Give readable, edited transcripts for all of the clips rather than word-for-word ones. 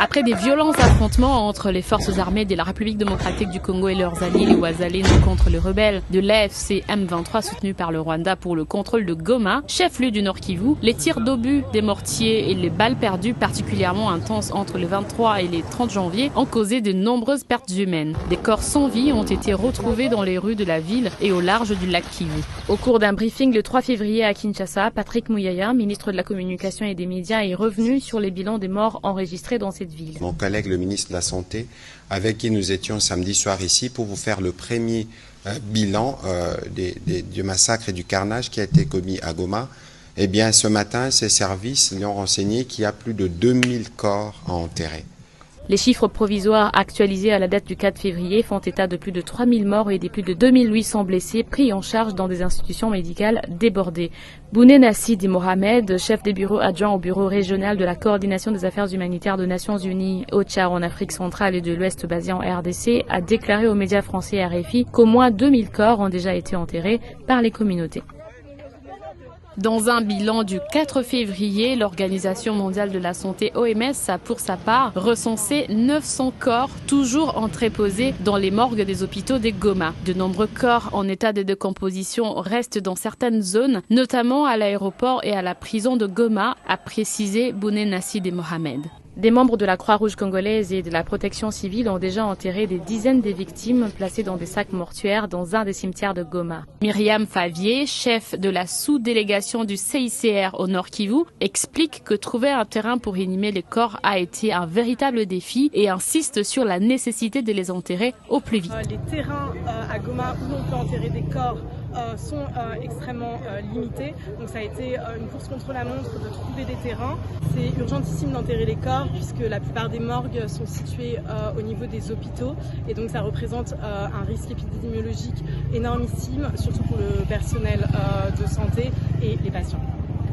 Après des violents affrontements entre les forces armées de la République démocratique du Congo et leurs alliés, les Wazalènes, contre les rebelles de l'AFC M23 soutenus par le Rwanda pour le contrôle de Goma, chef-lieu du Nord Kivu, les tirs d'obus, des mortiers et les balles perdues particulièrement intenses entre le 23 et le 30 janvier ont causé de nombreuses pertes humaines. Des corps sans vie ont été retrouvés dans les rues de la ville et au large du lac Kivu. Au cours d'un briefing le 3 février à Kinshasa, Patrick Muyaya, ministre de la Communication et des Médias, est revenu sur les bilans des morts enregistrés dans cette ville. Mon collègue, le ministre de la Santé, avec qui nous étions samedi soir ici pour vous faire le premier bilan du massacre et du carnage qui a été commis à Goma. Eh bien, ce matin, ces services lui ont renseigné qu'il y a plus de 2000 corps à enterrer. Les chiffres provisoires actualisés à la date du 4 février font état de plus de 3000 morts et des plus de 2800 blessés pris en charge dans des institutions médicales débordées. Bouné Nasidi Mohamed, chef des bureaux adjoints au bureau régional de la coordination des affaires humanitaires des Nations Unies au Tchad en Afrique centrale et de l'Ouest basé en RDC, a déclaré aux médias français RFI qu'au moins 2000 corps ont déjà été enterrés par les communautés. Dans un bilan du 4 février, l'Organisation mondiale de la santé OMS a pour sa part recensé 900 corps toujours entreposés dans les morgues des hôpitaux de Goma. De nombreux corps en état de décomposition restent dans certaines zones, notamment à l'aéroport et à la prison de Goma, a précisé Bouné Nasidi Mohamed. Des membres de la Croix-Rouge congolaise et de la protection civile ont déjà enterré des dizaines de victimes placées dans des sacs mortuaires dans un des cimetières de Goma. Myriam Favier, chef de la sous-délégation du CICR au Nord Kivu, explique que trouver un terrain pour inhumer les corps a été un véritable défi et insiste sur la nécessité de les enterrer au plus vite. Les terrains à Goma où l'on peut enterrer des corps sont extrêmement limités. Donc ça a été une course contre la montre de trouver des terrains. C'est urgentissime d'enterrer les corps puisque la plupart des morgues sont situées au niveau des hôpitaux et donc ça représente un risque épidémiologique énormissime, surtout pour le personnel de santé et les patients.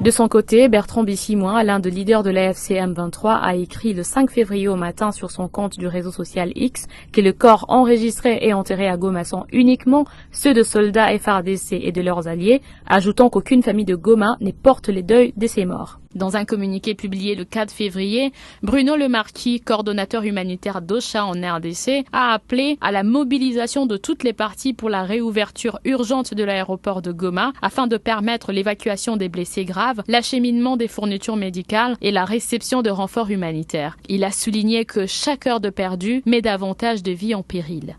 De son côté, Bertrand Bissimois, l'un des leaders de l'AFC M23, a écrit le 5 février au matin sur son compte du réseau social X que les corps enregistrés et enterrés à Goma sont uniquement ceux de soldats FARDC et de leurs alliés, ajoutant qu'aucune famille de Goma ne porte les deuils de ces morts. Dans un communiqué publié le 4 février, Bruno Lemarquis, coordonnateur humanitaire d'OCHA en RDC, a appelé à la mobilisation de toutes les parties pour la réouverture urgente de l'aéroport de Goma afin de permettre l'évacuation des blessés graves, l'acheminement des fournitures médicales et la réception de renforts humanitaires. Il a souligné que chaque heure de perdu met davantage de vies en péril.